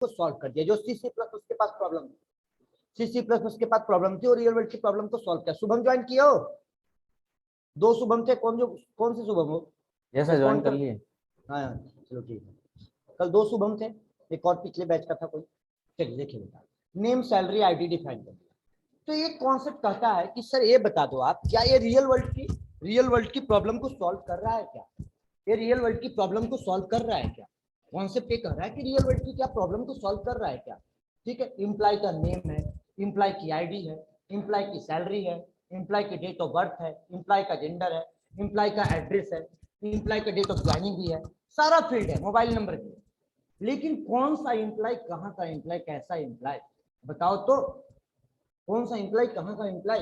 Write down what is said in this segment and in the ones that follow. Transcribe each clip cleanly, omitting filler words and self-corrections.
को सॉल्व कर दिया। जो सी सी प्लस उसके पास प्रॉब्लम थी, सी सी प्लस उसके पास प्रॉब्लम थी और रियल वर्ल्ड की प्रॉब्लम को सॉल्व किया। शुभम ज्वाइन किया हो? दो शुभम थे, कौन से शुभम हो? जैसा ज्वाइन कर लिए। हाँ चलो ठीक है, कल दो शुभम थे, एक और पिछले बैच का था कोई। चलिए देखिए बेटा, नेम सैलरी आईडी डिफाइन कर दिया। तो ये कॉन्सेप्ट कहता है कि सर ये बता दो आप, क्या ये रियल वर्ल्ड की प्रॉब्लम को सॉल्व कर रहा है क्या? ये रियल वर्ल्ड की प्रॉब्लम को सॉल्व कर रहा है क्या? कॉन्सेप्ट ये कह रहा है कि रियल वर्ल्ड की क्या प्रॉब्लम को सॉल्व कर रहा है क्या? ठीक है, इम्प्लाई का नेम है, इम्प्लाई की आईडी है, इम्प्लाई की सैलरी है, इम्प्लाई की डेट ऑफ बर्थ है, इम्प्लाई का जेंडर है, इम्प्लाई का एड्रेस है, इम्प्लाई का डेट ऑफ ज्वाइनिंग भी है, सारा फील्ड है, मोबाइल नंबर भी है। लेकिन कौन सा इम्प्लाई, कहाँ का इम्प्लाई, कैसा इम्प्लाई, बताओ तो। कौन सा इम्प्लाई, कहाँ का इम्प्लाई,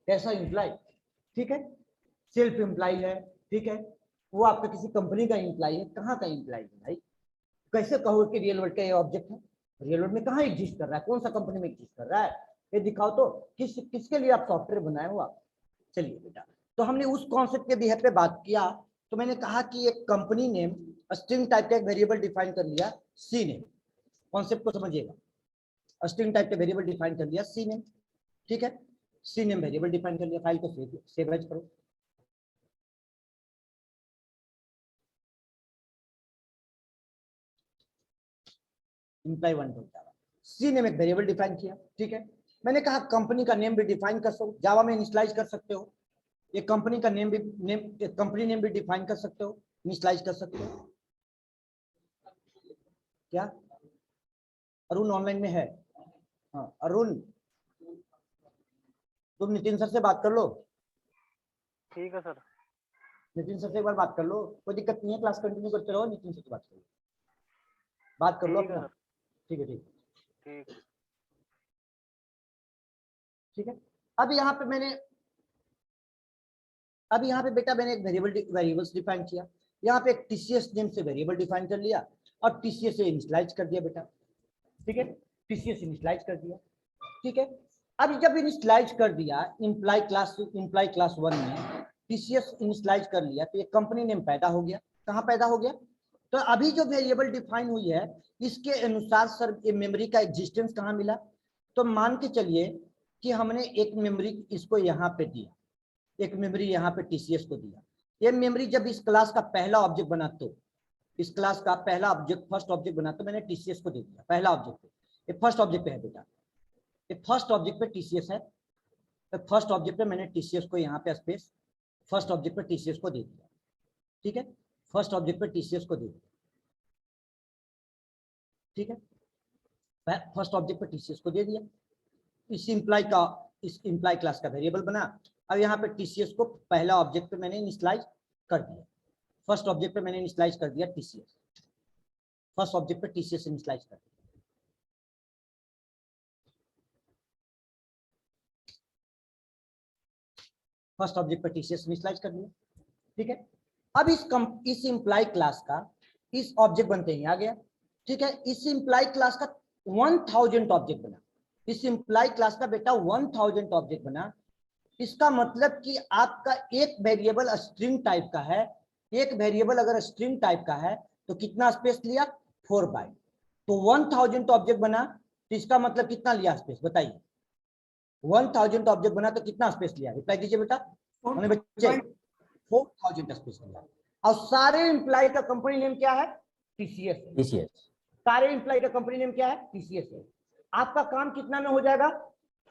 कैसा इम्प्लाई? ठीक है, सेल्फ इम्प्लाई है, ठीक है, वो आपका किसी कंपनी का इम्प्लाई है, कहाँ का इम्प्लाई है भाई? कैसे कहो कि रियल वर्ल्ड का ये ऑब्जेक्ट है? रियल वर्ल्ड में कहाँ एग्जिस्ट कर रहा है, कौन सा कंपनी में एग्जिस्ट कर रहा है? ये दिखाओ तो, किसके लिए आप सॉफ्टवेयर बनाए हो आप? चलिए बेटा, तो हमने उस कॉन्सेप्ट के बिहेव पे बात किया। तो मैंने कहा कि एक कंपनी नेम स्ट्रिंग टाइप का एक वेरिएबल डिफाइन कर लिया, सी नेम। कॉन्सेप्ट को समझिएगा, स्ट्रिंग टाइप का वेरिएबल डिफाइन कर लिया, सी नेम। ठीक है, सी नेम वेरिएबल डिफाइन कर लिया, फाइल को सेव एज करो। Employee one dot Java, C name एक वेरिएबल डिफाइन किया। ठीक है, मैंने कहा कंपनी का नेम भी डिफाइन कर सकते हो, जावा में इनिशियलाइज कर सकते हो। ये कंपनी का नेम भी, कंपनी नेम भी डिफाइन कर सकते हो, इनिशियलाइज कर सकते हो। क्या अरुण ऑनलाइन में है? हाँ अरुण, तुम नितिन सर से बात कर लो। ठीक है सर। नितिन सर से एक बार बात कर लो, कोई दिक्कत नहीं है, क्लास कंटिन्यू करते रहो, नितिन सर से बात कर लो, बात कर लो अपना। ठीक है ठीक ठीक ठीक है। अब यहाँ पे बेटा मैंने एक वेरिएबल्स डिफाइन किया। यहाँ पे एक टीसीएस नेम से वेरिएबल डिफाइन कर लिया और टीसीएस से इनिशियलाइज कर दिया बेटा। ठीक है, टीसीएस इनिशियलाइज कर दिया। ठीक है, अब जब इनिशियलाइज कर दिया इम्प्लाई क्लास 1 में टीसीएस इनिशियलाइज कर लिया, तो ये कंपनी नेम पैदा हो गया। कहाँ पैदा हो गया? तो अभी जो वेरिएबल डिफाइन हुई है इसके अनुसार सर ये मेमोरी का एग्जिस्टेंस कहाँ मिला? तो मान के चलिए कि हमने एक मेमोरी इसको यहाँ पे दिया, एक मेमोरी यहाँ पे टीसीएस को दिया। ये मेमोरी जब इस क्लास का पहला ऑब्जेक्ट बना, तो इस क्लास का पहला ऑब्जेक्ट, फर्स्ट ऑब्जेक्ट बना, तो मैंने टीसीएस को दे दिया पहला ऑब्जेक्ट पे। ये फर्स्ट ऑब्जेक्ट पे है बेटा, ये फर्स्ट ऑब्जेक्ट पे टीसीएस है, तो फर्स्ट ऑब्जेक्ट पे मैंने टीसीएस को यहाँ पे स्पेस, फर्स्ट ऑब्जेक्ट पे टीसीएस को दे दिया। ठीक है, फर्स्ट ऑब्जेक्ट पे टीसीएस को दे दिया। ठीक है, फर्स्ट ऑब्जेक्ट पे टीसीएस को दे दिया। इस इम्प्लाई क्लास का वेरिएबल बना। अब यहाँ पे टीसीएस को पहला ऑब्जेक्ट पे मैंने इनिशियलाइज कर दिया, फर्स्ट ऑब्जेक्ट पे मैंने इनिशियलाइज कर दिया टीसीएस, फर्स्ट ऑब्जेक्ट पे टीसीएस इनिशियलाइज कर दिया। फर्स्ट ऑब्जेक्ट पे टीसीएस इनिशियलाइज कर दिया। ठीक है, अब इस इम्प्लाई क्लास का इस ऑब्जेक्ट बनते ही आ गया। ठीक है, इस इम्प्लाई क्लास का 1000 ऑब्जेक्ट बना, इस इम्प्लाई क्लास का बेटा 1000 ऑब्जेक्ट बना। इसका मतलब कि आपका एक वेरिएबल स्ट्रिंग टाइप का है, एक वेरिएबल अगर स्ट्रिंग टाइप का है तो कितना स्पेस लिया? 4 बाइट। तो 1000 ऑब्जेक्ट बना, तो इसका मतलब कितना लिया स्पेस बताइए? 1000 ऑब्जेक्ट बना तो कितना स्पेस लिया? रिप्लाई दीजिए बेटा बच्चे। 4000 स्पेस लिया। और सारे एम्प्लॉय का कंपनी नेम क्या है? टीसीएस। सारे एम्प्लॉय का कंपनी नेम क्या है? टीसीएस है। आपका काम कितना में हो जाएगा?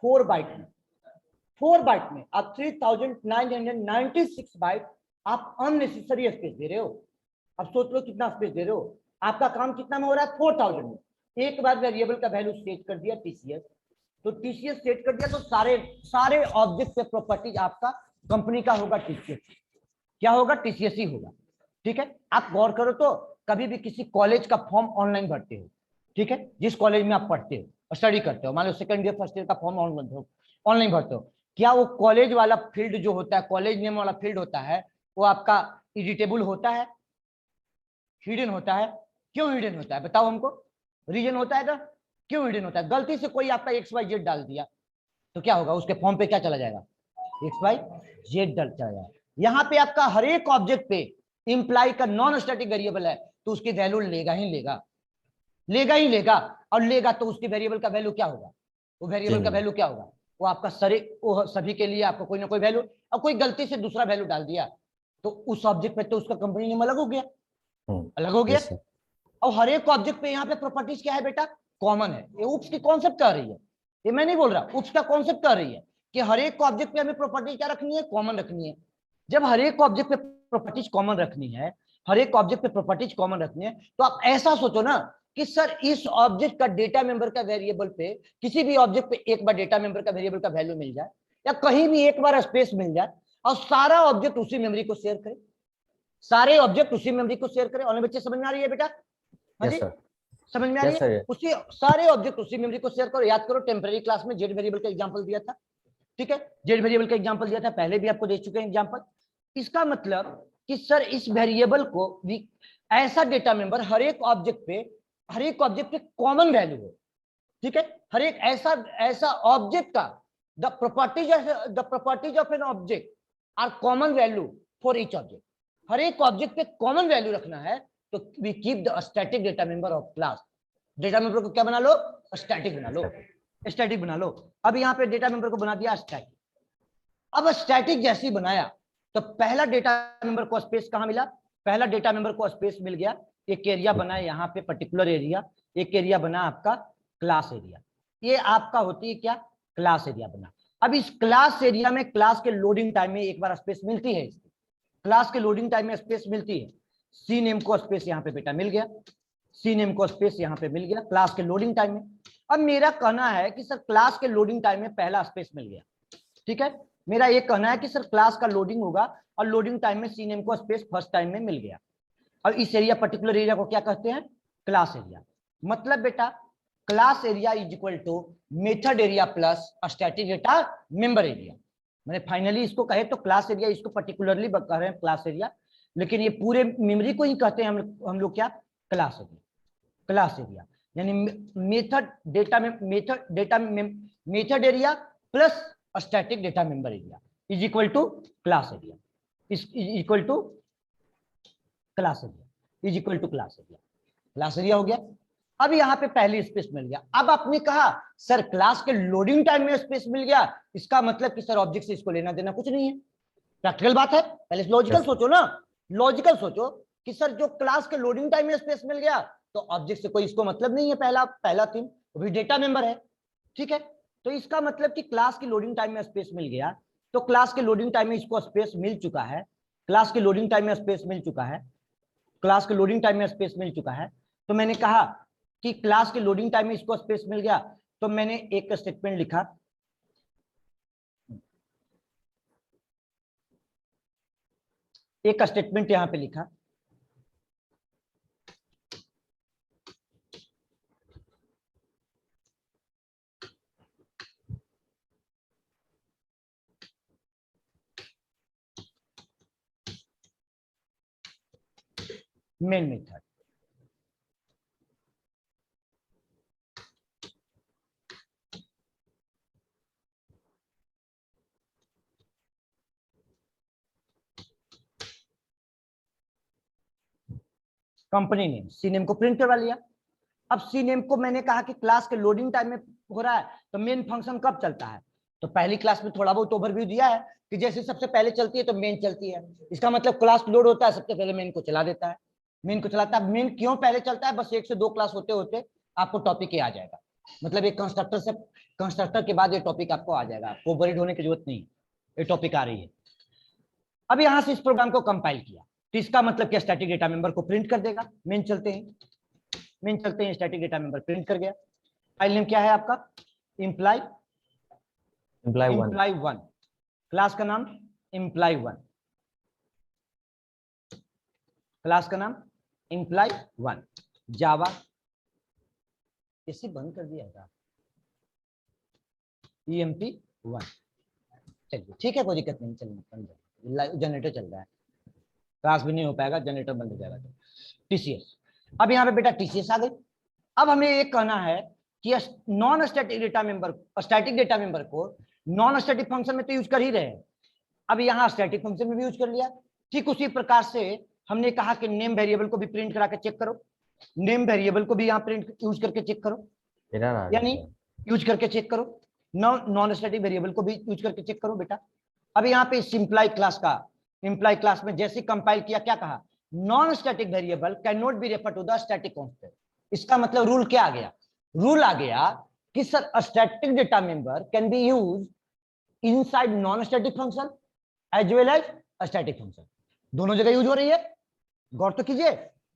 4 बाइट में। 4 बाइट में आप 3996 बाइट आप अननेसेसरी स्पेस दे रहे हो। अब सोच लो कितना स्पेस दे रहे हो। आपका काम कितना में हो रहा है? 4000 में। एक बार वेरिएबल का वैल्यू सेट कर दिया टीसीएस, तो टीसीएस सेट कर दिया तो सारे ऑब्जेक्ट से प्रॉपर्टीज आपका कंपनी का होगा टीसीएस। क्या होगा? टीसीएस ही होगा। ठीक है, आप गौर करो तो कभी भी किसी कॉलेज का फॉर्म ऑनलाइन भरते हो, ठीक है, जिस कॉलेज में आप पढ़ते हो और स्टडी करते हो, मान लो सेकंड ईयर फर्स्ट ईयर का फॉर्म ऑनलाइन भरते हो, क्या वो कॉलेज वाला फील्ड जो होता है, कॉलेज नेम वाला फील्ड होता है, वो आपका एडिटेबल होता है, हिडन होता है? क्यों हिडन होता है बताओ हमको? रीजन होता है ना, क्यों हिडन होता है? गलती से कोई आपका XYZ डाल दिया तो क्या होगा? उसके फॉर्म पे क्या चला जाएगा? XYZ चला जाएगा। यहाँ पे आपका हर एक ऑब्जेक्ट पे इंप्लाई का नॉन स्टैटिक वेरिएबल है तो उसकी वैल्यू लेगा ही लेगा। लेगा ही लेगा, और लेगा तो उसकी वेरिएबल का वैल्यू क्या होगा, वो वेरिएबल का वैल्यू क्या होगा, वो आपका वो सभी के लिए आपको कोई ना कोई वैल्यू, और कोई गलती से दूसरा वैल्यू डाल दिया तो उस ऑब्जेक्ट पे तो उसका कंपनी नेम अलग हो गया, अलग हो गया। और हर एक ऑब्जेक्ट पे यहाँ पे प्रॉपर्टीज क्या है बेटा, कॉमन है। ये उप्स की कॉन्सेप्ट कह रही है, ये मैं नहीं बोल रहा, उप्स का कॉन्सेप्ट कह रही है कि हर एक ऑब्जेक्ट पे हमें प्रॉपर्टी क्या रखनी है, कॉमन रखनी है। जब हर एक ऑब्जेक्ट पे प्रॉपर्टीज कॉमन रखनी है, हर एक ऑब्जेक्ट पे प्रॉपर्टीज कॉमन रखनी है, तो आप ऐसा सोचो ना कि सर इस ऑब्जेक्ट का डेटा मेंबर का वेरिएबल पे, किसी भी ऑब्जेक्ट पे एक बार डेटा मेंबर का वेरिएबल का वैल्यू मिल जाए, या कहीं भी एक बार स्पेस मिल जाए, और सारा ऑब्जेक्ट उसी मेमोरी को शेयर करे, सारे ऑब्जेक्ट उसी मेमोरी को शेयर करें। और बच्चे समझ में आ रही है बेटा? हाँ जी, समझ में आ रही है? उसी सारे ऑब्जेक्ट उसी मेमोरी को शेयर करो। याद करो टेम्पररी क्लास में जेड वेरिएबल का एग्जांपल दिया था, ठीक है, जेड वेरिएबल का एग्जांपल दिया था, पहले भी आपको दे चुके हैं एग्जांपल। इसका मतलब कि सर इस वेरिएबल को भी ऐसा डेटा मेंबर हर एक ऑब्जेक्ट पे कॉमन वैल्यू हो, ठीक है, हर एक ऐसा ऑब्जेक्ट का the properties of an object are common value for each object. हर एक ऑब्जेक्ट पे कॉमन वैल्यू रखना है तो we keep the static data member of class. Data member को क्या बना लो, स्टैटिक बना लो, स्टैटिक बना लो। अब यहाँ पे डेटा मेंबर को बना दिया स्टैटिक। अब स्टैटिक जैसे ही बनाया तो पहला डेटा मेंबर को स्पेस कहाँ मिला, पहला डेटा मेंबर को स्पेस मिल गया, एक एरिया बना यहाँ पे पर्टिकुलर एरिया, एक एरिया बना आपका क्लास एरिया। ये आपका होती है क्या, क्लास एरिया बना। अब इस क्लास एरिया में क्लास के लोडिंग टाइम में एक बार स्पेस मिलती है, क्लास के लोडिंग टाइम में स्पेस मिलती है। सी नेम को स्पेस यहाँ पे बेटा मिल गया, सी नेम को स्पेस यहाँ पे मिल गया क्लास के लोडिंग टाइम में। अब मेरा कहना है कि सर क्लास के लोडिंग टाइम में पहला स्पेस मिल गया, ठीक है, मेरा ये कहना है कि सर क्लास का लोडिंग होगा और लोडिंग टाइम में सी नेम को स्पेस फर्स्ट टाइम में मिल गया। और इस एरिया पर्टिकुलर एरिया को क्या कहते हैं, क्लास एरिया। मतलब बेटा class area is equal to method area plus static data member area. मैंने फाइनली इसको कहे तो क्लास एरिया, इसको पर्टिकुलरली कह रहे हैं क्लास एरिया, लेकिन ये पूरे मेमोरी को ही कहते हैं हम लोग क्या, क्लास एरिया। क्लास एरिया यानी method area plus static data member area is equal to class area, is equal to class area, is equal to class area. Class area हो गया। अब यहाँ पे पहली स्पेस मिल गया। अब आपने कहा सर क्लास के लोडिंग टाइम में स्पेस मिल गया, इसका मतलब कि सर ऑब्जेक्ट से इसको लेना देना कुछ नहीं है। प्रैक्टिकल बात है, पहले लॉजिकल सोचो ना, लॉजिकल सोचो कि सर जो क्लास के लोडिंग टाइम में स्पेस मिल गया तो ऑब्जेक्ट से कोई इसको मतलब नहीं है, पहला थिंग वो भी डेटा मेंबर है, ठीक है। तो इसका मतलब कि क्लास की लोडिंग टाइम में स्पेस मिल गया, तो क्लास के लोडिंग टाइम में इसको स्पेस मिल चुका है, क्लास के लोडिंग टाइम में स्पेस मिल चुका है, क्लास के लोडिंग टाइम में स्पेस मिल चुका है। तो मैंने कहा कि क्लास के लोडिंग टाइम में इसको स्पेस मिल गया, तो मैंने एक स्टेटमेंट लिखा, एक स्टेटमेंट यहां पे लिखा, main method. Company name, C name को प्रिंट करवा लिया। अब सी नेम को मैंने कहा कि क्लास के लोडिंग टाइम में हो रहा है, तो मेन फंक्शन कब चलता है, तो पहली क्लास में थोड़ा बहुत ओवरव्यू दिया है कि जैसे सबसे पहले चलती है तो मेन चलती है। इसका मतलब क्लास लोड होता है सबसे पहले मेन को चला देता है, मेन को चलाता है। मेन क्यों पहले चलता है, बस 1 से 2 क्लास होते होते आपको टॉपिक ही आ जाएगा। मतलब एक कंस्ट्रक्टर के बाद ये टॉपिक आपको आ जाएगा, आपको वरीड होने की जरूरत नहीं, ये टॉपिक आ रही है। अब यहां से इस प्रोग्राम को कंपाइल किया तो इसका मतलब क्या, स्टैटिक डेटा मेंबर को प्रिंट कर देगा। मेन चलते हैं स्टैटिक डेटा मेंबर प्रिंट कर गया। फाइल नेम क्या है आपका, इम्प्लाई वन, क्लास का नाम इम्प्लाई वन, क्लास का नाम इम्प्लाई वन, जावा। इसे बंद कर दिया था, EMP1। चलिए ठीक है, कोई दिक्कत नहीं, चलिए जनरेटर चल रहा है, क्लास भी नहीं हो पाएगा, जनरेटर बंद हो जाएगा। तो TCS, अब यहाँ पे बेटा TCS आ गई। अब हमें ये कहना है कि non static data member, static data member को नॉन स्टैटिक फंक्शन में तो यूज कर ही रहे हैं, अब यहाँ स्टैटिक फंक्शन में भी यूज कर लिया। ठीक उसी प्रकार से हमने कहा कि नेम वेरिएबल को भी प्रिंट करा के चेक करो, नेम वेरिएबल को भी यहाँ प्रिंट यूज करके चेक करो, यानी यूज करके चेक करो। नॉन स्टैटिक वेरिएबल को भी यूज करके चेक करो बेटा। अब यहाँ पे सिंप्लाई क्लास का, इंप्लाई क्लास में जैसे कंपाइल किया क्या कहा, non static variable can not be refer to the static constant. इसका मतलब रूल क्या आ गया, रूल आ गया कि sir static data member can be use inside non static function as well as static function, दोनों जगह यूज हो रही है। गौर तो कीजिए,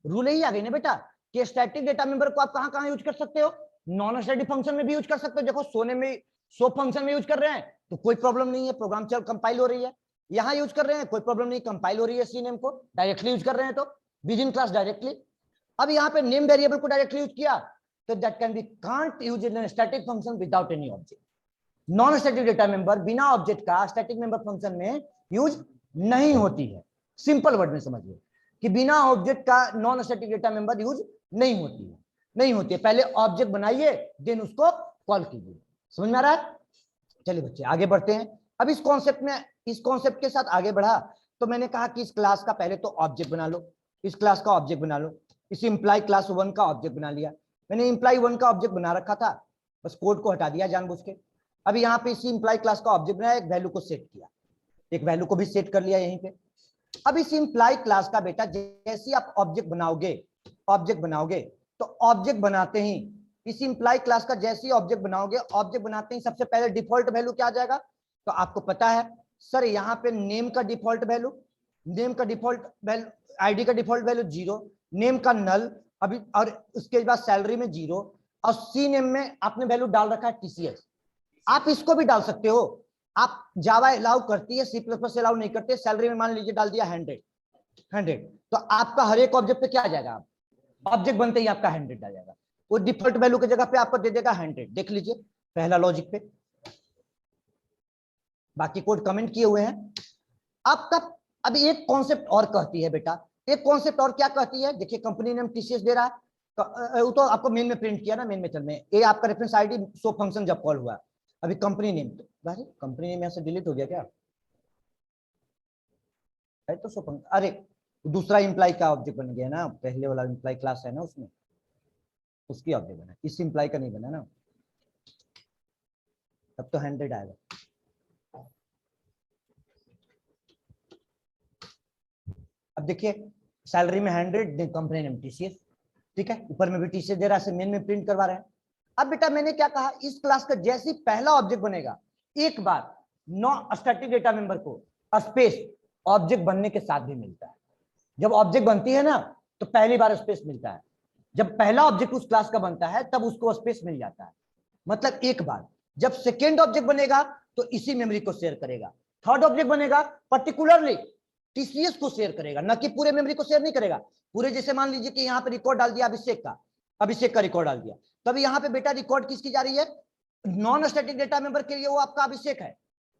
रूल यही आ गई ना बेटा कि स्टैटिक डेटा मेंबर को आप कहां कहां यूज कर सकते हो, नॉन स्टैटिक फंक्शन में भी यूज कर सकते हो। देखो सोने में सो फंक्शन में यूज कर रहे हैं तो कोई प्रॉब्लम नहीं है, प्रोग्राम चल कंपाइल हो रही है। यहां यूज कर रहे हैं कोई प्रॉब्लम नहीं, कंपाइल हो रही है। सी नेम को डायरेक्टली यूज कर रहे हैं तो विदिन क्लास डायरेक्टली। अब यहाँ पे नेम वेरिएबल को डायरेक्टली यूज किया तो that can be can't use in static function without any object. Non static data member बिना ऑब्जेक्ट का स्टैटिक मेंबर फंक्शन में यूज नहीं होती है। सिंपल वर्ड में समझिए कि बिना ऑब्जेक्ट का non static data member use नहीं होती है, नहीं होती है। पहले ऑब्जेक्ट बनाइए देन उसको कॉल कीजिए। समझ में आ रहा है? चलिए बच्चे आगे बढ़ते हैं। अब इस कॉन्सेप्ट में, इस कॉन्सेप्ट के साथ आगे बढ़ा तो मैंने कहा कि इस क्लास का पहले तो ऑब्जेक्ट बना लो, इस क्लास का ऑब्जेक्ट बना लो। इस इंप्लाई क्लास 1 का ऑब्जेक्ट बना लिया मैंने, इंप्लाई 1 का ऑब्जेक्ट बना रखा था, बस कोड को हटा दिया जानबूझ के। अब यहाँ पे इसी इंप्लाई क्लास का ऑब्जेक्ट बनाया, एक वैल्यू को सेट किया, एक वैल्यू को भी सेट कर लिया यहीं पे। अब इस इंप्लाई क्लास का बेटा जैसे आप ऑब्जेक्ट बनाओगे, ऑब्जेक्ट बनाओगे तो ऑब्जेक्ट बनाते ही इस इंप्लाई क्लास का जैसे ही ऑब्जेक्ट बनाओगे, ऑब्जेक्ट बनाते ही सबसे पहले डिफॉल्ट वैल्यू क्या आ जाएगा, तो आपको पता है सर यहाँ पे नेम का डिफॉल्ट वैल्यू, नेम का डिफॉल्ट वैल्यू, आईडी का डिफॉल्ट वैल्यू 0, नेम का नल अभी, और उसके बाद सैलरी में 0, और सी नेम में आपने वैल्यू डाल रखा है टीसीएस। आप इसको भी डाल सकते हो, आप जावा अलाउ करती है, सी प्लस प्लस अलाउ नहीं करते। सैलरी में मान लीजिए डाल दिया 100, तो आपका हर एक ऑब्जेक्ट पे क्या आ जाएगा, ऑब्जेक्ट बनते ही आपका 100 आ जाएगा। वो डिफॉल्ट वैल्यू की जगह पे आपको दे देगा 100। देख लीजिए पहला लॉजिक पे, बाकी कोड कमेंट किए हुए हैं आपका। अभी एक कॉन्सेप्ट और कहती है बेटा, एक कॉन्सेप्ट और क्या कहती है, देखिए कंपनी नेम टीसीएस दे रहा है वो तो आपको मेन में प्रिंट किया ना, मेन मेथड में ये आपका रेफरेंस आईडी सो फंक्शन जब कॉल हुआ। अभी कंपनी नेम, तो कंपनी नेम यहां से डिलीट हो गया क्या है, तो सो फंक्शन, अरे दूसरा इंप्लाई का ऑब्जेक्ट बन गया ना, पहले वाला इंप्लाई क्लास है ना उसमें, उसकी ऑब्जेक्ट बना, इस इंप्लाई का नहीं बना ना, तब तो 100 आएगा। अब देखिए सैलरी में 100, कंपनी नेम टीसीएस, ठीक है, ऊपर में भी टीसीएस दे रहा है, मेन में प्रिंट करवा रहे हैं। अब बेटा मैंने क्या कहा, इस क्लास का जैसे ही पहला ऑब्जेक्ट बनेगा, एक बार नॉन स्टैटिक डेटा मेंबर को स्पेस ऑब्जेक्ट बनने के साथ भी मिलता है। जब ऑब्जेक्ट बनती है ना तो पहली बार स्पेस मिलता है, जब पहला ऑब्जेक्ट उस क्लास का बनता है तब उसको स्पेस मिल जाता है, मतलब एक बार। जब सेकेंड ऑब्जेक्ट बनेगा तो इसी मेमोरी को शेयर करेगा, थर्ड ऑब्जेक्ट बनेगा पर्टिकुलरली टीसीएस को शेयर करेगा, ना कि पूरे मेमोरी को शेयर नहीं करेगा पूरे। जैसे मान लीजिए कि यहाँ पे रिकॉर्ड डाल दिया अभिषेक का रिकॉर्ड डाल दिया, तो अभी यहाँ पे बेटा रिकॉर्ड किसकी जा रही है, नॉन स्टैटिक डेटा मेंबर के लिए वो आपका अभिषेक है,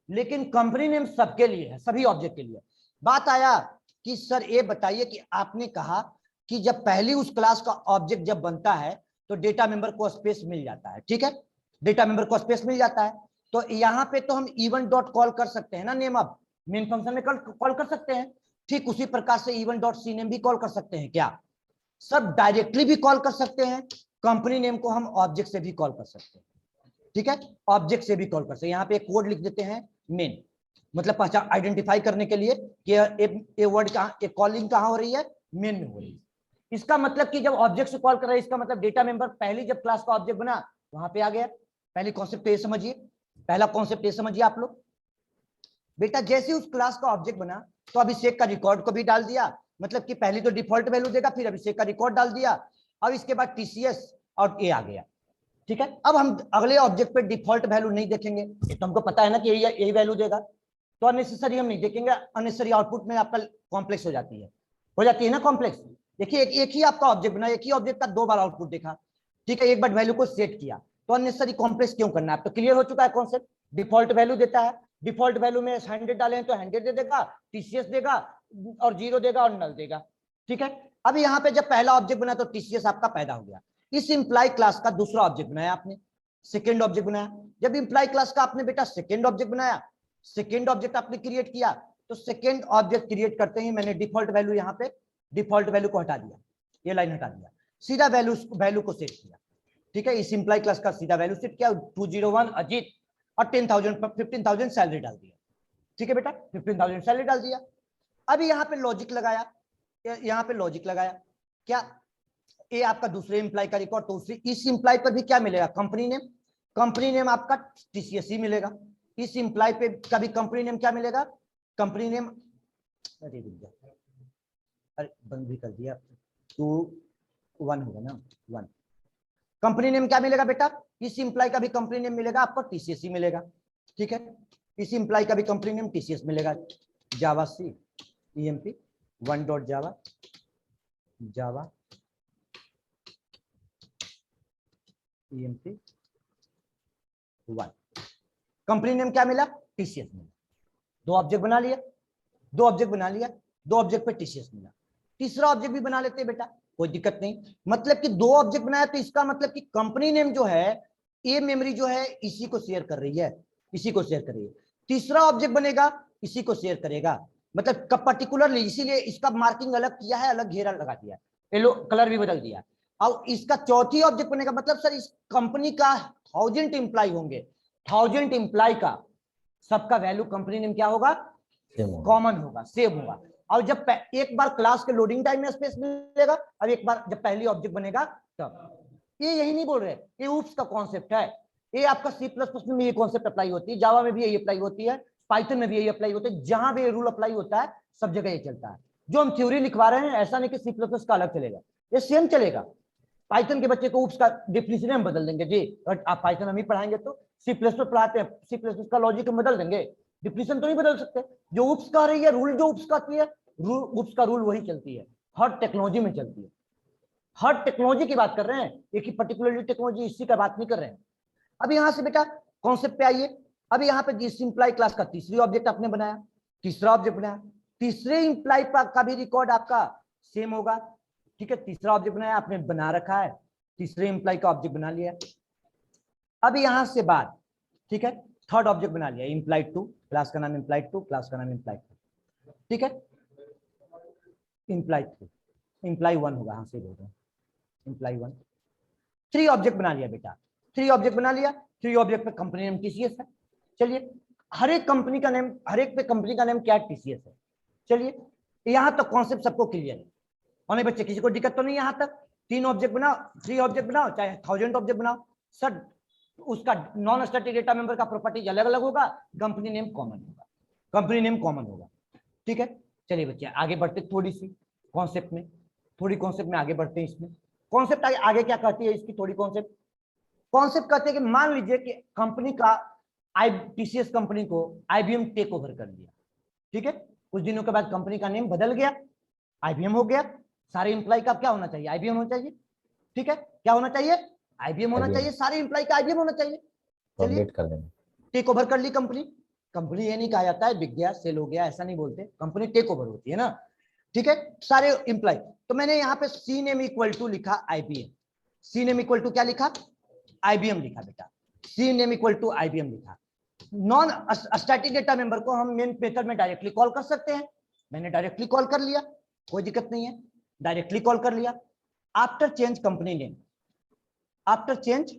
लेकिन कंपनी नेम सबके लिए है, सभी ऑब्जेक्ट के लिए। बात आया कि सर ये बताइए कि आपने कहा कि जब पहली उस क्लास का ऑब्जेक्ट जब बनता है तो डेटा मेंबर को स्पेस मिल जाता है, ठीक है, डेटा मेंबर को स्पेस मिल जाता है। तो यहाँ पे तो हम इवन डॉट कॉल कर सकते हैं ना, नेम अब मेन फंक्शन में कॉल कर सकते हैं। ठीक उसी प्रकार से इवन डॉट सी नेम भी कॉल कर सकते हैं क्या, सब डायरेक्टली भी कॉल कर सकते हैं। कंपनी नेम को हम ऑब्जेक्ट से भी कॉल कर सकते हैं, ठीक है, ऑब्जेक्ट से भी कॉल कर सकते हैं। यहाँ पे एक कोड लिख देते हैं मेन, मतलब पहचान आइडेंटिफाई करने के लिए कि ये वर्ड कहाँ, ये कॉलिंग कहाँ हो रही है, मेन में हो रही है। इसका मतलब कि जब ऑब्जेक्ट से कॉल कर रहे हैं, इसका मतलब डेटा मेंबर पहली जब क्लास का ऑब्जेक्ट बना वहां पे आ गया। पहली कॉन्सेप्ट ये समझिए, पहला कॉन्सेप्ट ये समझिए आप लोग बेटा, जैसे उस क्लास का ऑब्जेक्ट बना तो अभिषेक का रिकॉर्ड को भी डाल दिया, मतलब कि पहली तो डिफॉल्ट वैल्यू देगा, फिर अभिषेक का रिकॉर्ड डाल दिया, अब इसके बाद टीसीएस और ए आ गया, ठीक है। अब हम अगले ऑब्जेक्ट पे डिफॉल्ट वैल्यू नहीं देखेंगे, तो हमको पता है ना कि यही वैल्यू देगा, तो अननेसेसरी हम नहीं देखेंगे। अननेसेसरी आउटपुट में आपका कॉम्प्लेक्स हो जाती है ना कॉम्प्लेक्स। देखिए एक ही आपका ऑब्जेक्ट बना, एक ही ऑब्जेक्ट का 2 बार आउटपुट देखा, ठीक है, एक बार वैल्यू को सेट किया, तो अननेसेसरी कॉम्प्लेक्स क्यों करना है, तो क्लियर हो चुका है कॉन्सेप्ट। डिफॉल्ट वैल्यू देता है, डिफॉल्ट वैल्यू में 100 डाले तो 100 दे देगा, टीसीएस देगा और 0 देगा और नल देगा, ठीक है। अब यहाँ पे जब पहला ऑब्जेक्ट बना तो टीसीएस आपका पैदा हो गया। इस इंप्लाई क्लास का दूसरा ऑब्जेक्ट बनाया आपने, सेकेंड ऑब्जेक्ट बनाया। जब इंप्लाई क्लास का आपने बेटा सेकेंड ऑब्जेक्ट बनाया, सेकेंड ऑब्जेक्ट आपने क्रिएट किया, तो सेकेंड ऑब्जेक्ट क्रिएट करते ही मैंने डिफॉल्ट वैल्यू यहाँ पे डिफॉल्ट वैल्यू को हटा दिया, ये लाइन हटा दिया। सीधा वैल्यू को सेट किया, ठीक है। इस इंप्लाई क्लास का सीधा वैल्यू सेट किया, 201 अजीत और 15,000 सैलरी डाल दिया, ठीक है बेटा, 15,000 सैलरी डाल दिया। अभी यहाँ पे लॉजिक लगाया, यहाँ पे लॉजिक लगाया क्या, ये आपका दूसरे इंप्लाई का रिकॉर्ड, तो इस इंप्लाई पर भी क्या मिलेगा, कंपनी नेम आपका टीसीएस ही मिलेगा। इस इंप्लाई पे कभी कंपनी नेम क्या मिलेगा, कंपनी नेम, अरे बंद भी कर दिया, 2-1 होगा ना, 1। कंपनी नेम क्या मिलेगा बेटा, इस इंप्लाई का भी कंपनी नेम मिलेगा आपको, टीसीएस ही मिलेगा, ठीक है। इस इंप्लाई का भी कंपनी नेम टीसीएस मिलेगा, जावा सी emp 1.java जावा emp 1। कंपनी नेम क्या मिला, टीसीएस मिला। दो ऑब्जेक्ट बना लिया, दो ऑब्जेक्ट पे टीसीएस मिला। तीसरा ऑब्जेक्ट भी बना लेते हैं बेटा, कोई दिक्कत नहीं। मतलब कि दो ऑब्जेक्ट बनाया तो इसका मतलब कि कंपनी नेम जो है, ये मेमोरी जो है इसी को शेयर कर रही है, इसी को शेयर कर रही है। तीसरा ऑब्जेक्ट बनेगा, इसी को शेयर करेगा, मतलब पर्टिकुलरली, इसीलिए इसका मार्किंग अलग किया है, अलग घेरा लगा दिया, येलो कलर भी बदल दिया। और इसका चौथी ऑब्जेक्ट बनेगा, मतलब सर इस कंपनी का 1000 एम्प्लॉय होंगे, 1000 एम्प्लॉय का सबका वैल्यू कंपनी नेम क्या होगा, कॉमन होगा, सेम होगा। और जब एक बार क्लास के लोडिंग टाइम में स्पेस मिलेगा, और एक बार जब पहली ऑब्जेक्ट बनेगा तब। ये यही नहीं बोल रहे, ये ऊप्स का कॉन्सेप्ट है, ये आपका C++ में ये कॉन्सेप्ट अप्लाई होती है, जावा में भी यही अप्लाई होती है, पाइथन में भी यही अप्लाई होता है, जहां भी ये रूल अप्लाई होता है सब जगह ये चलता है। जो हम थ्योरी लिखवा रहे हैं ऐसा नहीं कि C++ का अलग चलेगा, ये सेम चलेगा। पाइथन के बच्चे को ऊप्स का डिफिनेशन हम बदल देंगे जी, और आप पाइथन हम ही पढ़ाएंगे तो C++ पढ़ाते हैं, C++ का लॉजिक हम बदल देंगे, डिफिनेशन तो नहीं बदल सकते। जो ऊप्स का रही है रूल, जो ऊप्स का आती है ऊप्स का रूल वही चलती है, हर टेक्नोलॉजी में चलती है, हर टेक्नोलॉजी की बात कर रहे हैं, एक ही पर्टिकुलरली टेक्नोलॉजी इसी का बात नहीं कर रहे हैं। अब यहां से बेटा कॉन्सेप्ट पे आइए। अब यहाँ पे जिस इंप्लाई क्लास का तीसरी ऑब्जेक्ट आपने बनाया, तीसरा ऑब्जेक्ट बनाया, तीसरे इंप्लाई का भी रिकॉर्ड आपका सेम होगा, ठीक है। तीसरा ऑब्जेक्ट बनाया आपने, बना रखा है, तीसरे इंप्लाई का ऑब्जेक्ट बना लिया। अब यहां से बात, ठीक है, थर्ड ऑब्जेक्ट बना लिया, इंप्लाई 2, क्लास का नाम इंप्लाई 2, क्लास का नाम इंप्लाई 2, ठीक है। इंप्लाई 3, इंप्लाई 1 होगा, हाँ से बोल रहे हैं, इंप्लाई 1। 3 ऑब्जेक्ट बना लिया बेटा, 3 ऑब्जेक्ट बना लिया, 3 ऑब्जेक्ट पे कंपनी नेम टीसीएस है। चलिए, हर एक कंपनी का नेम, हर एक पे कंपनी का नेम क्या टीसीएस है। चलिए, यहां तक कॉन्सेप्ट सबको क्लियर है, और नहीं बच्चे किसी को दिक्कत तो नहीं यहां तक। 3 ऑब्जेक्ट बनाओ, 3 ऑब्जेक्ट बनाओ, चाहे 1000 ऑब्जेक्ट बनाओ, सर उसका नॉन स्टैटिक डेटा मेंबर का प्रॉपर्टीज अलग अलग होगा, कंपनी नेम कॉमन होगा, कंपनी नेम कॉमन होगा, ठीक है। चलिए बच्चे आगे बढ़ते, थोड़ी सी कॉन्सेप्ट में, थोड़ी कॉन्सेप्ट में आगे बढ़ते हैं। इसमें कॉन्सेप्ट आगे क्या कहती है इसकी, थोड़ी कॉन्सेप्ट कहते हैं कि मान लीजिए कि कंपनी का टीसीएस कंपनी को आईबीएम टेक ओवर कर लिया, ठीक है। कुछ दिनों के बाद कंपनी का नेम बदल गया, आईबीएम हो गया, सारे एम्प्लॉय का क्या होना चाहिए, आईबीएम होना चाहिए, ठीक है। क्या होना चाहिए, आईबीएम होना चाहिए, सारे एम्प्लॉय का आईबीएम होना चाहिए। चलिए कर देंगे, टेक ओवर कर ली कंपनी ये नहीं कहा जाता है बिक गया, सेल हो गया, ऐसा नहीं बोलते, कंपनी टेक ओवर होती है ना, ठीक है, सारे एम्प्लॉय। तो मैंने यहाँ पे सी नेम इक्वल टू लिखा IBM, C name equal to क्या लिखा, आईबीएम लिखा बेटा, C name equal to IBM लिखा। नॉन स्टैटिक डेटा मेंबर को हम मेन मेथड में डायरेक्टली कॉल कर सकते हैं, मैंने डायरेक्टली कॉल कर लिया, कोई दिक्कत नहीं है, डायरेक्टली कॉल कर लिया। After change company name, after change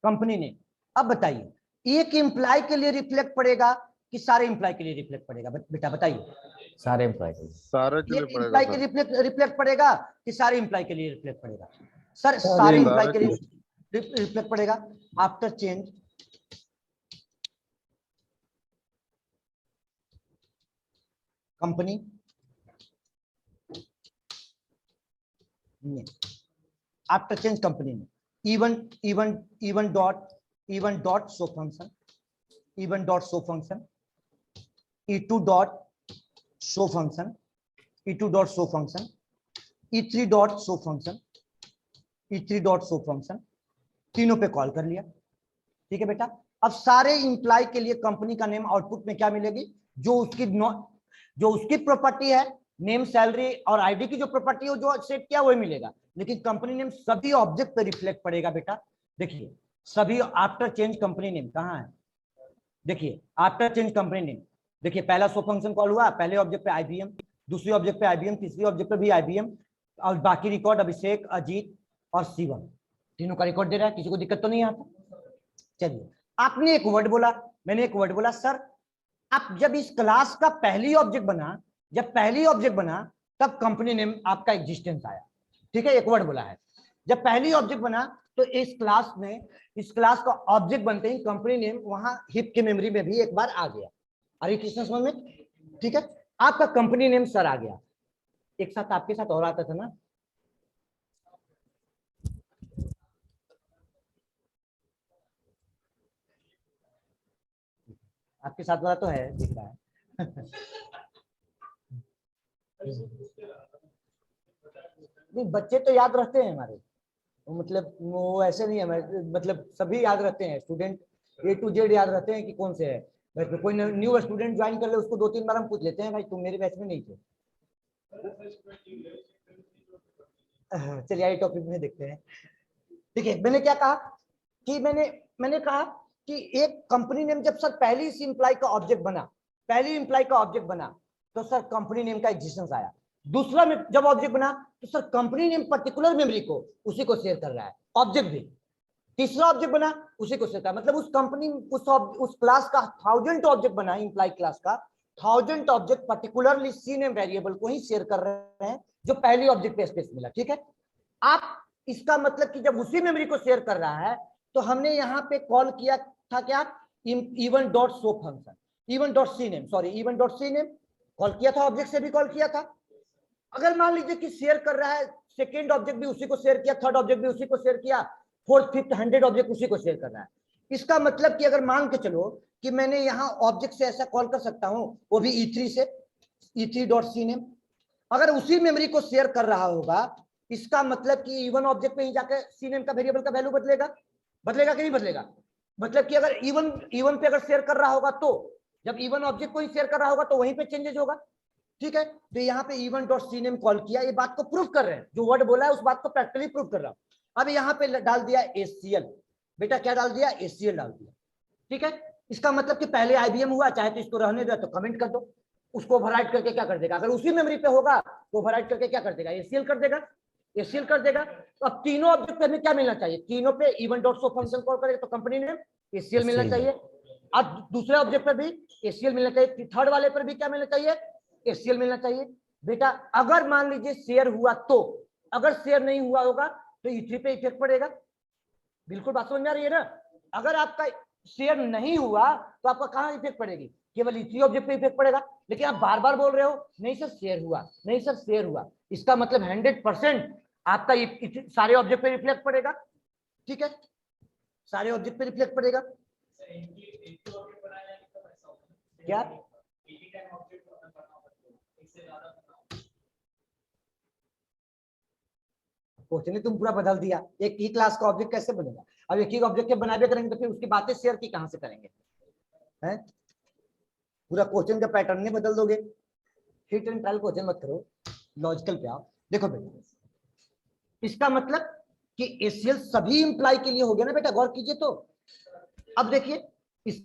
company name, अब बताइए एक एम्प्लॉय के लिए रिफ्लेक्ट पड़ेगा कि सारे एम्प्लॉय के लिए रिफ्लेक्ट पड़ेगा, बेटा बताइए। सारे एम्प्लॉय के लिए, सारे के लिए एक एम्प्लॉय के पड़ेगा रिफ्लेक्ट पड़ेगा कि सारे एम्प्लॉय के लिए रिफ्लेक्ट पड़ेगा, सर सारे सारे एम्प्लॉय के के लिए रिफ्लेक्ट पड़ेगा। After change company after change company में even dot show function, even dot show function, e2 dot show function, e2 dot show function, e3 dot show function, e3 dot show function, तीनों पे call कर लिया, ठीक है बेटा। अब सारे इंप्लॉय के लिए कंपनी का नेम आउटपुट में क्या मिलेगी, जो उसकी प्रॉपर्टी है, नेम सैलरी और आईडी की जो प्रॉपर्टी है जो सेट किया वही मिलेगा, लेकिन कंपनी नेम सभी ऑब्जेक्ट पे रिफ्लेक्ट पड़ेगा बेटा। देखिए सभी आफ्टर चेंज कंपनी नेम कहाँ है, देखिए आफ्टर चेंज कंपनी नेम, देखिए पहला शो फंक्शन कॉल हुआ, पहले ऑब्जेक्ट पे आईबीएम, दूसरी ऑब्जेक्ट पे आईबीएम, तीसरी ऑब्जेक्ट पे भी आईबीएम, और बाकी रिकॉर्ड अभिषेक, अजीत और शिवम, तीनों का रिकॉर्ड दे रहा है। किसी को दिक्कत तो नहीं आता? चलिए, आपने एक वर्ड बोला, मैंने एक वर्ड बोला। सर आप जब इस क्लास का पहली ऑब्जेक्ट बना, जब पहली ऑब्जेक्ट बना तब कंपनी नेम आपका एग्जिस्टेंस आया। ठीक है, एक वर्ड बोला है। जब पहली ऑब्जेक्ट बना तो इस क्लास में, इस क्लास का ऑब्जेक्ट बनते ही कंपनी नेम वहां हिप की मेमोरी में भी एक बार आ गया। अरे कृष्ण समझ में? ठीक है, आपका कंपनी नेम सर आ गया। एक साथ आपके साथ और आता था ना? आपके साथ वाला तो है, दिख रहा है। नहीं, बच्चे तो याद रहते हैं हमारे, मतलब वो ऐसे नहीं है, मतलब सभी याद रहते हैं, स्टूडेंट A to Z याद रहते हैं कि कौन से है। वैसे कोई न्यू स्टूडेंट ज्वाइन कर ले उसको 2-3 बार हम पूछ लेते हैं, भाई तुम मेरे बैच में नहीं थे। चलिए आइए टॉपिक में देखते हैं। ठीक है, मैंने क्या कहा कि मैंने कहा कि एक कंपनी नेम जब सर पहली इस इंप्लाई का ऑब्जेक्ट बना, पहली इंप्लाई का ऑब्जेक्ट बना तो सर कंपनी नेम का एग्जिस्टेंस आया। दूसरा में जब ऑब्जेक्ट बना तो sir company name particular memory को उसी को शेयर कर रहा है, ऑब्जेक्ट भी। तीसरा ऑब्जेक्ट बना उसी को शेयर कर, मतलब उस कंपनी उस क्लास का 1000 ऑब्जेक्ट बना, इंप्लाई क्लास का 1000 object particularly C name variable को ही शेयर कर रहे हैं जो पहली ऑब्जेक्ट पे स्पेस मिला। ठीक है, आप इसका मतलब कि जब उसी मेमोरी को शेयर कर रहा है तो हमने यहाँ पे कॉल किया था क्या, E one dot show function, E one dot C name, sorry E one dot C name call किया था, ऑब्जेक्ट से भी कॉल किया था। अगर मान लीजिए कि शेयर कर रहा है, सेकेंड ऑब्जेक्ट भी उसी को शेयर किया, थर्ड ऑब्जेक्ट भी उसी को शेयर किया, फोर्थ फिफ्थ 100 ऑब्जेक्ट उसी को शेयर कर रहा है। इसका मतलब कि अगर मान के चलो कि मैंने यहाँ ऑब्जेक्ट से ऐसा कॉल कर सकता हूँ, वो भी E3 से, E3 डॉट सी नेम, अगर उसी मेमोरी को शेयर कर रहा होगा, इसका मतलब कि इवन ऑब्जेक्ट पे ही जाकर सी नेम का वेरिएबल का वैल्यू बदलेगा, बदलेगा कि नहीं बदलेगा? मतलब कि अगर इवन पे अगर शेयर कर रहा होगा तो, जब इवन ऑब्जेक्ट को ही शेयर कर रहा होगा तो वहीं पे चेंजेस होगा। ठीक है, तो यहाँ पे E one dot C name call किया, ये बात को प्रूव कर रहे हैं, जो वर्ड बोला है उस बात को प्रैक्टिकली प्रूव कर रहा हूं। अब यहाँ पे डाल दिया एसीएल, बेटा क्या डाल दिया, एसीएल डाल दिया। ठीक है, इसका मतलब कि पहले आईबीएम हुआ, चाहे तो इसको रहने दो तो कमेंट कर दो, उसको ओवरराइट करके क्या कर देगा, अगर उसी मेमोरी पे होगा तो ओवरराइट करके क्या कर देगा, एसीएल कर देगा, एसीएल कर देगा। तो अब तीनों ऑब्जेक्ट पे हमें क्या मिलना चाहिए, तीनों पे E one dot show function call करेगा तो कंपनी नेम एसीएल मिलना चाहिए। अब दूसरे ऑब्जेक्ट पर भी एसीएल मिलना चाहिए, थर्ड वाले पर भी क्या मिलना चाहिए, एसीएल मिलना चाहिए। बेटा अगर मान लीजिए शेयर हुआ तो, अगर शेयर नहीं हुआ होगा तो E3 पे इफेक्ट पड़ेगा। बिल्कुल बात समझ में आ रही है ना? अगर आपका शेयर नहीं हुआ तो आपका कहां इफेक्ट पड़ेगी, केवल E3 ऑब्जेक्ट पे इफेक्ट पड़ेगा। लेकिन आप बार बार बोल रहे हो नहीं सर शेयर हुआ, नहीं सर शेयर हुआ, इसका मतलब 100% आपका सारे ऑब्जेक्ट पे रिफ्लेक्ट पड़ेगा। ठीक है, सारे ऑब्जेक्ट पे रिफ्लेक्ट पड़ेगा। क्या क्वेश्चन तुम पूरा बदल दिया, एक ही क्लास का ऑब्जेक्ट कैसे बनेगा? अब एक ही ऑब्जेक्ट के बनाबे करेंगे तो फिर उसकी बातें शेयर की कहां से करेंगे? हैं, पूरा क्वेश्चन का पैटर्न नहीं बदल दोगे। हिट एंड ट्रायल क्वेश्चन मत करो, लॉजिकल पे आओ। देखो बेटा, इसका मतलब कि एसीएल सभी इंप्लाई के लिए हो गया ना बेटा, गौर कीजिए तो। अब देखिए इस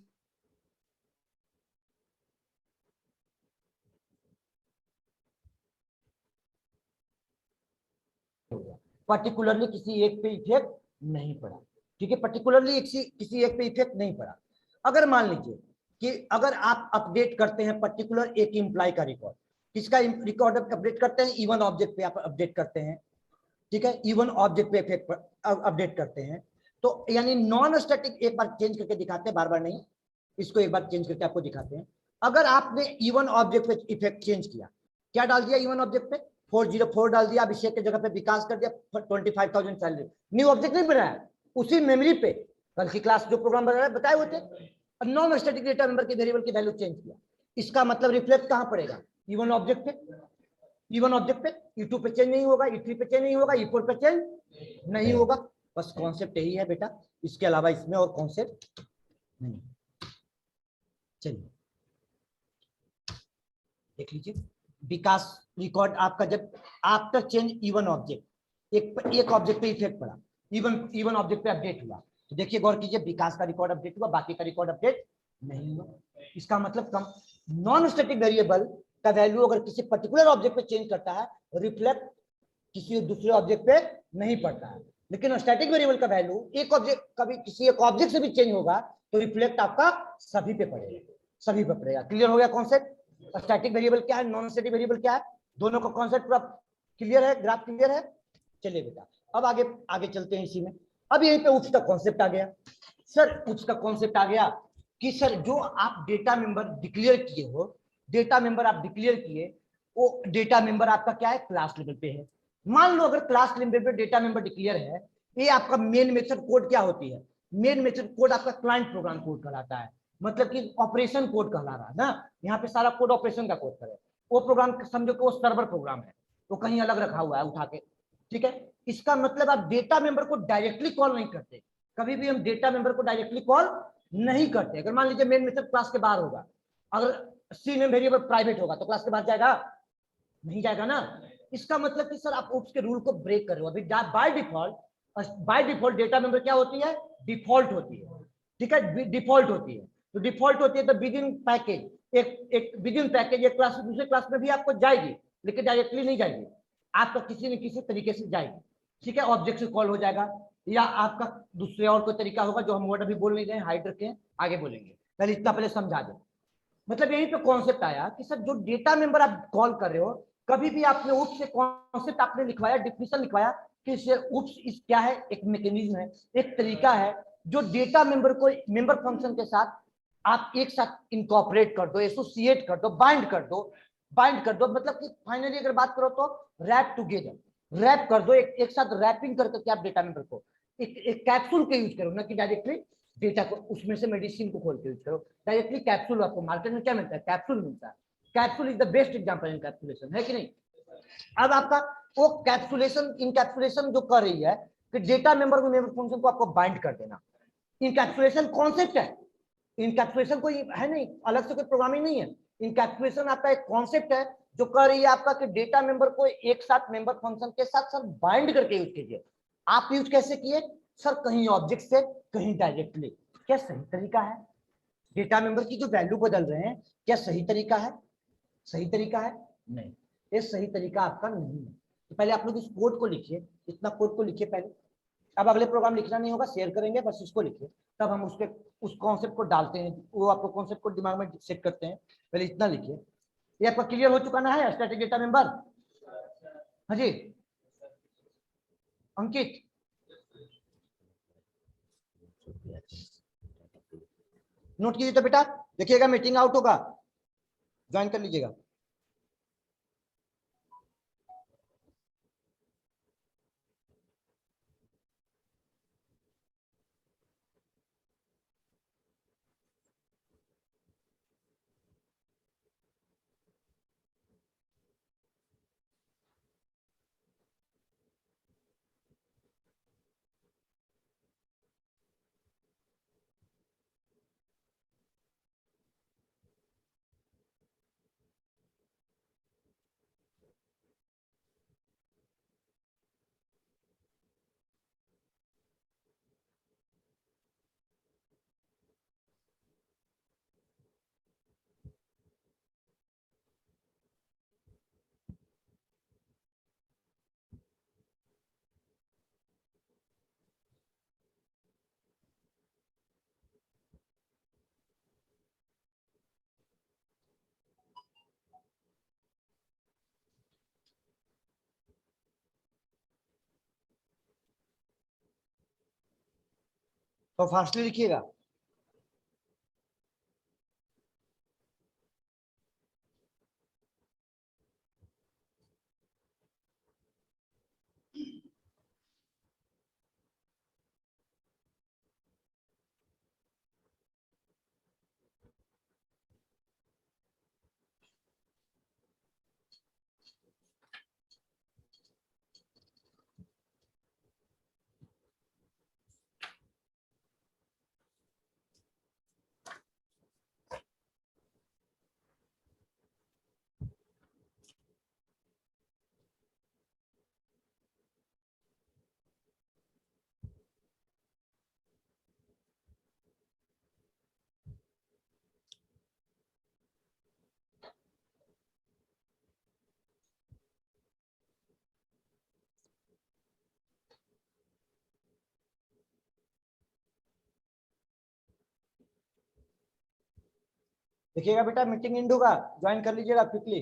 पर्टिकुलरली किसी एक पे इफेक्ट नहीं पड़ा। ठीक है, पर्टिकुलरली किसी एक पे इफेक्ट नहीं पड़ा। अगर मान लीजिए कि अगर आप अपडेट करते हैं पर्टिकुलर एक इंप्लाई का रिकॉर्ड, किसका रिकॉर्ड अपडेट करते हैं, इवन ऑब्जेक्ट पे आप अपडेट करते हैं। ठीक है, इवन ऑब्जेक्ट पे इफेक्ट अपडेट करते हैं, तो यानी नॉन स्टैटिक, एक बार चेंज करके दिखाते हैं, बार बार नहीं, इसको एक बार चेंज करके आपको दिखाते हैं। अगर आपने इवन ऑब्जेक्ट पे इफेक्ट चेंज किया, क्या डाल दिया इवन ऑब्जेक्ट पे, 404 डाल दिया, अभिषेक की जगह पे विकास कर दिया, 25,000 सैलरी, न्यू ऑब्जेक्ट नहीं बनाया, उसी मेमोरी पे कल की क्लास जो प्रोग्राम बताए हुए थे, नॉन स्टैटिक डेटा मेंबर के वेरिएबल की वैल्यू चेंज किया। इसका मतलब रिफ्लेक्ट कहां पड़ेगा, इवन ऑब्जेक्ट पे, इवन ऑब्जेक्ट पे। E2 पे चेंज नहीं होगा, E3 पे चेंज नहीं होगा, E4 पे चेंज नहीं होगा। बस कॉन्सेप्ट यही है बेटा, इसके अलावा इसमें और कॉन्सेप्ट नहीं। चलिए देख लीजिए, विकास रिकॉर्ड आपका जब आफ्टर चेंज इवन ऑब्जेक्ट, एक ऑब्जेक्ट पे इफेक्ट पड़ा, इवन ऑब्जेक्ट पे अपडेट हुआ, तो देखिए गौर कीजिए, विकास का रिकॉर्ड अपडेट हुआ, बाकी का रिकॉर्ड अपडेट नहीं हुआ। इसका मतलब कम नॉन स्टैटिक वेरिएबल का वैल्यू अगर किसी पर्टिकुलर ऑब्जेक्ट पे चेंज करता है, रिफ्लेक्ट किसी दूसरे ऑब्जेक्ट पे नहीं पड़ता है। लेकिन स्टैटिक वेरिएबल का वैल्यू एक ऑब्जेक्ट कभी किसी एक ऑब्जेक्ट से भी चेंज होगा तो रिफ्लेक्ट आपका सभी पे पड़ेगा, सभी पे पड़ेगा। क्लियर हो गया कॉन्सेप्ट? स्टैटिक वेरिएबल क्या है, नॉन स्टैटिक वेरिएबल क्या है, दोनों का कॉन्सेप्ट पूरा क्लियर है, ग्राफ क्लियर है। चलिए बेटा अब आगे आगे चलते हैं इसी में। अब यहीं पे उच्च का कॉन्सेप्ट आ गया। सर उच्च का कॉन्सेप्ट आ गया कि सर जो आप डेटा मेंबर डिक्लेयर किए हो, डेटा मेंबर आप डिक्लेयर किए, वो डेटा मेंबर आपका क्या है, क्लास लेवल पे है। मान लो अगर क्लास लेवल पे डेटा मेंबर डिक्लेयर है, ये आपका मेन मेथड कोड क्या होती है, मेन मेथड कोड आपका क्लाइंट प्रोग्राम कोड कहलाता है, मतलब कि ऑपरेशन कोड कहला रहा है ना, यहाँ पे सारा कोड ऑपरेशन का कोड करे। वो प्रोग्राम समझो कि वो सर्वर प्रोग्राम है, वो कहीं अलग रखा हुआ है उठा के, ठीक है। इसका मतलब आप डेटा मेंबर को डायरेक्टली कॉल नहीं करते, कभी भी हम डेटा मेंबर को डायरेक्टली कॉल नहीं करते। अगर मान लीजिए मेन मेथड क्लास के बाहर होगा, अगर सी नेम वेरिएबल प्राइवेट होगा तो क्लास के बाहर जाएगा, नहीं जाएगा ना। इसका मतलब कि सर आप ओप्स के रूल को ब्रेक कर रहे हो। अभी बाय डिफॉल्ट डेटा मेंबर क्या होती है, डिफॉल्ट होती है, ठीक है, डिफॉल्ट होती है। तो डिफॉल्ट होती है तो विद इन पैकेज एक विद इन पैकेज एक क्लास से दूसरे क्लास में भी आपको जाएगी, लेकिन डायरेक्टली नहीं जाएगी, आपका किसी न किसी तरीके से जाएगी, ठीक है। ऑब्जेक्ट से कॉल हो जाएगा, या आपका दूसरे और कोई तरीका होगा जो हम वर्ड अभी बोल नहीं रहे हैं, हाइड रखे हैं, आगे बोलेंगे, पहले इतना पहले समझा दे। मतलब यहीं पे कॉन्सेप्ट आया कि सर जो डेटा मेंबर आप कॉल कर रहे हो, कभी भी आपने उप्स से कॉन्सेप्ट आपने लिखवाया, डिफिनेशन लिखवाया कि उप्स इस क्या है, एक मैकेनिज्म है, एक तरीका है जो डेटा मेंबर को मेंबर फंक्शन के साथ आप एक साथ इनकॉर्पोरेट कर दो, एसोसिएट कर दो, बाइंड कर दो, मतलब कि फाइनली अगर बात करो तो रैप टुगेदर, रैप कर दो, एक साथ रैपिंग करके क्या आप डेटा मेंबर को एक कैप्सूल के यूज करो, ना कि डायरेक्टली डेटा को उसमें से मेडिसिन को खोल के यूज करो। डायरेक्टली कैप्सूल आपको मार्केट में क्या मिलता है, कैप्सूल मिलता है। Capsule is the best example in capsulation, है कि नहीं। अब आपका वो कैप्सुलेशन इनकैप्सुलेशन जो कर रही है कि डेटा मेंबर को मेंबर फंक्शन को आपको बाइंड कर देना, इनकैप्सुलेशन कॉन्सेप्ट है। इनकैप्सुलेशन कोई है नहीं, अलग से कोई प्रोग्रामिंग नहीं है। इनकैप्सुलेशन आपका एक कॉन्सेप्ट है जो कर रही है आपका कि डेटा मेंबर को एक साथ मेंबर फंक्शन के साथ सर बाइंड करके यूज कीजिए। आप यूज कैसे किए सर, कहीं ऑब्जेक्ट से कहीं डायरेक्टली, क्या सही तरीका है? डेटा मेंबर की जो वैल्यू बदल रहे हैं, क्या सही तरीका है? सही तरीका है? नहीं, ये सही तरीका आपका नहीं है। तो पहले आप लोग इस कोड को लिखिए, इतना कोड को लिखिए पहले। अब अगले प्रोग्राम लिखना नहीं होगा, शेयर करेंगे, बस इसको लिखिए, तब हम उसके उस कॉन्सेप्ट को डालते हैं, वो आपको कॉन्सेप्ट को दिमाग में सेट करते हैं। पहले इतना लिखिए। ये आपका क्लियर हो चुका ना है, स्टैटिक डेटा मेंबर? हाँ जी अंकित, नोट कीजिए तो बेटा, देखिएगा मीटिंग आउट होगा, ज्वाइन कर लीजिएगा। तो फास्टली लिखिएगा। देखिएगा बेटा मीटिंग इंड होगा, ज्वाइन कर लीजिएगा क्विकली।